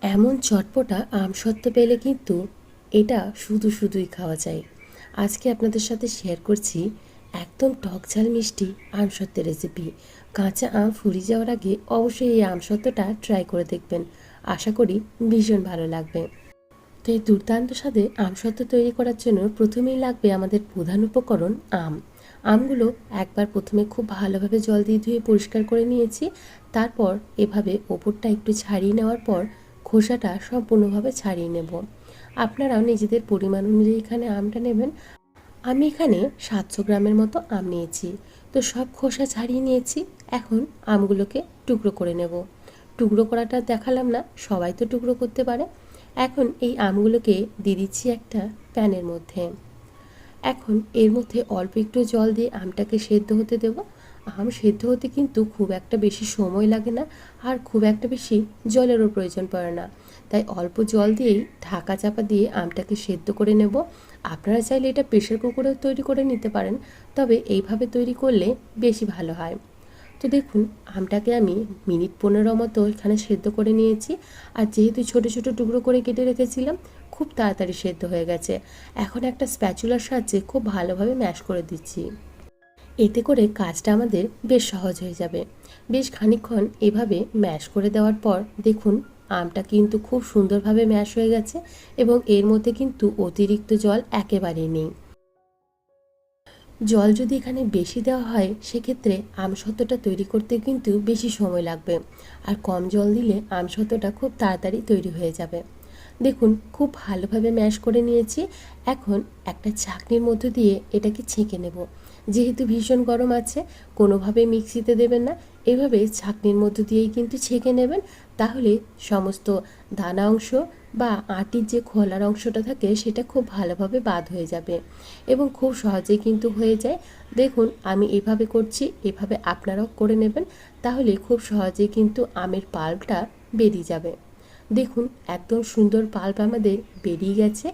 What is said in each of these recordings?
এমন চটপটা আমসত্ত্ব পেলে কিন্তু এটা শুধুই খাওয়া যায়। আজকে আপনাদের সাথে শেয়ার করছি একদম টক ঝাল মিষ্টি আমসত্ত্বের রেসিপি। কাঁচা আম ফুরিয়ে যাওয়ার আগে অবশ্যই এই আমসত্ত্বটা ট্রাই করে দেখবেন। আশা করি ভীষণ ভালো লাগবে। তো এই দুর্দান্ত স্বাদে আমসত্ত্ব তৈরি করার জন্য প্রথমেই লাগবে আমাদের প্রধান উপকরণ আম। আমগুলো একবার প্রথমে খুব ভালোভাবে জল দিয়ে ধুয়ে পরিষ্কার করে নিয়েছি। তারপর এভাবে ওপরটা একটু ছাড়িয়ে নেওয়ার পর খোসাটা সম্পূর্ণভাবে ছাড়িয়ে নেব। আপনারাও নিজেদের পরিমাণ অনুযায়ী এখানে আমটা নেবেন। আমি এখানে 700 গ্রামের মতো আম নিয়েছি। তো সব খোসা ছাড়িয়ে নিয়েছি। এখন আমগুলোকে টুকরো করে নেব। টুকরো করাটা দেখালাম না, সবাই তো টুকরো করতে পারে। এখন এই আমগুলোকে দিয়ে দিচ্ছি একটা প্যানের মধ্যে। এখন এর মধ্যে অল্প একটু জল দিয়ে আমটাকে সেদ্ধ হতে দেব। আম সেদ্ধ হতে কিন্তু খুব একটা বেশি সময় লাগে না, আর খুব একটা বেশি জলেরও প্রয়োজন পড়ে না। তাই অল্প জল দিয়েই ঢাকা চাপা দিয়ে আমটাকে সেদ্ধ করে নেব। আপনারা চাইলে এটা প্রেশার কুকারেও তৈরি করে নিতে পারেন, তবে এইভাবে তৈরি করলে বেশি ভালো হয়। তো দেখুন, আমটাকে আমি মিনিট 15 মতো এখানে সেদ্ধ করে নিয়েছি। আর যেহেতু ছোট ছোট টুকরো করে কেটে রেখেছিলাম, খুব তাড়াতাড়ি সেদ্ধ হয়ে গেছে। এখন একটা স্প্যাচুলার সাহায্যে খুব ভালোভাবে ম্যাশ করে দিচ্ছি। এতে করে কাজটা আমাদের বেশ সহজ হয়ে যাবে। বেশ খানিকক্ষণ এভাবে ম্যাশ করে দেওয়ার পর দেখুন, আমটা কিন্তু খুব সুন্দরভাবে ম্যাশ হয়ে গেছে এবং এর মধ্যে কিন্তু অতিরিক্ত জল একেবারেই নেই। জল যদি এখানে বেশি দেওয়া হয় সেক্ষেত্রে আমসত্ত্বটা তৈরি করতে কিন্তু বেশি সময় লাগবে, আর কম জল দিলে আমসত্ত্বটা খুব তাড়াতাড়ি তৈরি হয়ে যাবে। দেখুন, খুব ভালোভাবে ম্যাশ করে নিয়েছি। এখন একটা ছাঁকনির মধ্য দিয়ে এটাকে ছেঁকে নেব। যেহেতু ভীষণ গরম আছে, কোনোভাবে মিক্সিতে দেবেন না, এভাবে ছাঁকনির মধ্য দিয়েই কিন্তু ছেঁকে নেবেন। তাহলে সমস্ত দানা অংশ বা আটির যে খোলার অংশটা থাকে সেটা খুব ভালোভাবে বাদ হয়ে যাবে এবং খুব সহজেই কিন্তু হয়ে যায়। দেখুন, আমি এভাবে করছি, এভাবে আপনারাও করে নেবেন, তাহলে খুব সহজেই কিন্তু আমের পাল্পটা বেরিয়ে যাবে। দেখুন, একদম সুন্দর পাল্প আমাদের বেরিয়ে গেছে।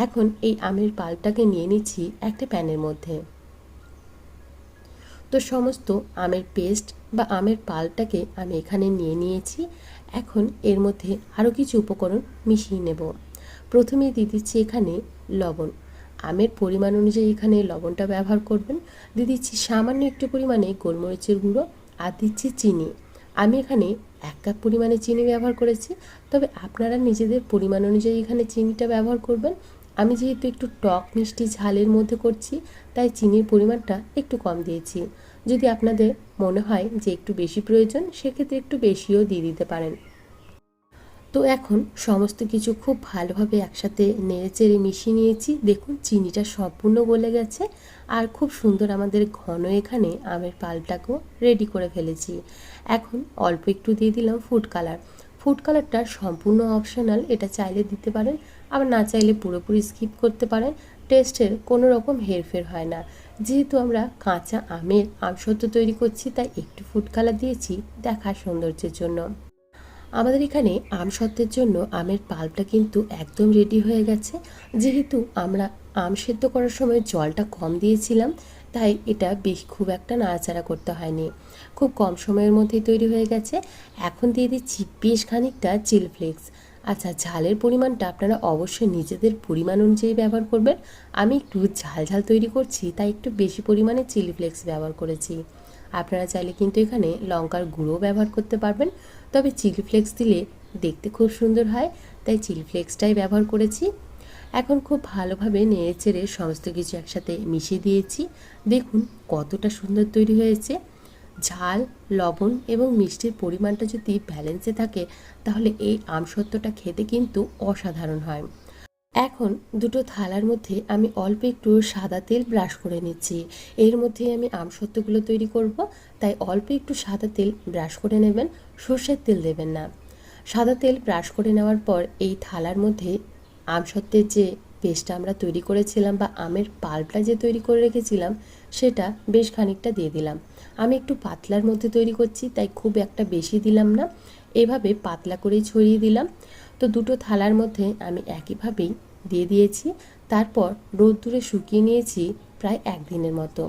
এখন এই আমের পাল্পটাকে নিয়ে নিচ্ছি একটা প্যানের মধ্যে। তো সমস্ত আমের পেস্ট বা আমের পাল্পটাকে আমি এখানে নিয়ে নিয়েছি। এখন এর মধ্যে আরও কিছু উপকরণ মিশিয়ে নেব। প্রথমে দিয়ে দিচ্ছি এখানে লবণ। আমের পরিমাণ অনুযায়ী এখানে লবণটা ব্যবহার করবেন। দিয়ে দিচ্ছি সামান্য একটু পরিমাণে গোলমরিচের গুঁড়ো, আর দিচ্ছি চিনি। আমি এখানে 1 কাপ পরিমাণে চিনি ব্যবহার করেছি, তবে আপনারা নিজেদের পরিমাণ অনুযায়ী এখানে চিনিটা ব্যবহার করবেন। আমি যেহেতু একটু টক মিষ্টি ঝালের মধ্যে করছি, তাই চিনির পরিমাণটা একটু কম দিয়েছি। যদি আপনাদের মনে হয় যে একটু বেশি প্রয়োজন, সেক্ষেত্রে একটু বেশিও দিয়ে দিতে পারেন। তো এখন সমস্ত কিছু খুব ভালোভাবে একসাথে নেড়েচেড়ে মিশিয়ে নিয়েছি। দেখুন, চিনিটা সম্পূর্ণ গলে গেছে, আর খুব সুন্দর আমাদের ঘন এখানে আমের পাল্পটাকেও রেডি করে ফেলেছি। এখন অল্প একটু দিয়ে দিলাম ফুড কালার। ফুড কালারটা সম্পূর্ণ অপশনাল, এটা চাইলে দিতে পারেন, আবার না চাইলে পুরোপুরি স্কিপ করতে পারেন। টেস্টের কোনো রকম হেরফের হয় না। যেহেতু আমরা কাঁচা আমের আমসত্ত্ব তৈরি করছি, তাই একটু ফুড কালার দিয়েছি দেখার সৌন্দর্যের জন্য। আমাদের এখানে আমসত্ত্বের জন্য আমের পাল্পটা কিন্তু একদম রেডি হয়ে গেছে। যেহেতু আমরা আম সেদ্ধ করার সময় জলটা কম দিয়েছিলাম, তাই এটা বেশ খুব একটা নাড়াচাড়া করতে হয়নি। খুব কম সময়ের মধ্যেই তৈরি হয়ে গেছে। এখন দিয়ে দিচ্ছি বেশ খানিকটা চিলি ফ্লেক্স। আচ্ছা, ঝালের পরিমাণটা আপনারা অবশ্যই নিজেদের পরিমাণ অনুযায়ী ব্যবহার করবেন। আমি একটু ঝাল ঝাল তৈরি করছি, তাই একটু বেশি পরিমাণে চিলি ফ্লেক্স ব্যবহার করেছি। আপনারা চাইলে কিন্তু এখানে লঙ্কার গুঁড়ো ব্যবহার করতে পারবেন, তবে চিলি ফ্লেক্স দিলে দেখতে খুব সুন্দর হয়, তাই চিলি ফ্লেক্সটাই ব্যবহার করেছি। এখন খুব ভালোভাবে নেড়েচেড়ে সমস্ত কিছু একসাথে মিশিয়ে দিয়েছি। দেখুন কতটা সুন্দর তৈরি হয়েছে। ঝাল, লবণ এবং মিষ্টির পরিমাণটা যদি ব্যালেন্সে থাকে, তাহলে এই আমসত্ত্বটা খেতে কিন্তু অসাধারণ হয়। এখন দুটো থালার মধ্যে আমি অল্প একটু সাদা তেল ব্রাশ করে নিচ্ছি। এর মধ্যেই আমি আমসত্ত্বগুলো তৈরি করব, তাই অল্প একটু সাদা তেল ব্রাশ করে নেবেন, সর্ষের তেল দেবেন না। সাদা তেল ব্রাশ করে নেওয়ার পর এই থালার মধ্যে আমসত্ত্বের যে পেস্টটা আমরা তৈরি করেছিলাম বা আমের পাল্পটা যে তৈরি করে রেখেছিলাম, সেটা বেশ খানিকটা দিয়ে দিলাম। আমি একটু পাতলার মধ্যে তৈরি করছি, তাই খুব একটা বেশি দিলাম না, এভাবে পাতলা করেই ছড়িয়ে দিলাম। তো দুটো থালার মধ্যে আমি একইভাবেই দিয়ে দিয়েছি। তারপর রোদ্দুরে শুকিয়ে নিয়েছি প্রায় 1 দিনের মতো।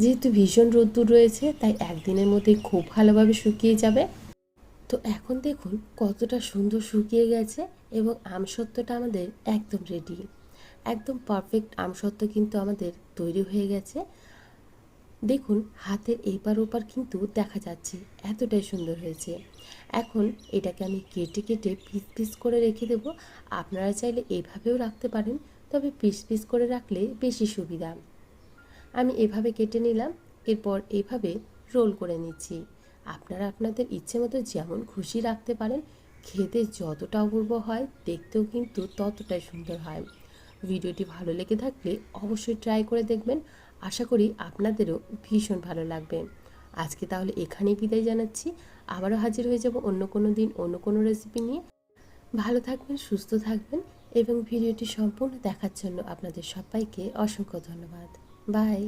যেহেতু ভীষণ রোদ্দুর রয়েছে, তাই 1 দিনের মধ্যেই খুব ভালোভাবে শুকিয়ে যাবে। তো এখন দেখুন কতটা সুন্দর শুকিয়ে গেছে এবং আমসত্ত্বটা আমাদের একদম রেডি। একদম পারফেক্ট আমসত্ত্ব কিন্তু আমাদের তৈরি হয়ে গেছে। দেখুন হাতের এপার ওপার কিন্তু দেখা যাচ্ছে, এতটাই সুন্দর হয়েছে। এখন এটাকে আমি কেটে কেটে পিস পিস করে রেখে দেব। আপনারা চাইলে এভাবেও রাখতে পারেন, তবে পিস পিস করে রাখলে বেশি সুবিধা। আমি এভাবে কেটে নিলাম, এরপর এভাবে রোল করে নিচ্ছি। আপনারা আপনাদের ইচ্ছে মতো যেমন খুশি রাখতে পারেন। খেতে যতটা অপূর্ব হয়, দেখতেও কিন্তু ততটাই সুন্দর হয়। ভিডিওটি ভালো লেগে থাকলে অবশ্যই ট্রাই করে দেখবেন। আশা করি আপনাদেরও ভীষণ ভালো লাগবে। আজকে তাহলে এখানেই বিদায় জানাচ্ছি। আবারও হাজির হয়ে যাব অন্য কোনো দিন অন্য কোনো রেসিপি নিয়ে। ভালো থাকবেন, সুস্থ থাকবেন এবং ভিডিওটি সম্পূর্ণ দেখার জন্য আপনাদের সবাইকে অসংখ্য ধন্যবাদ। বাই।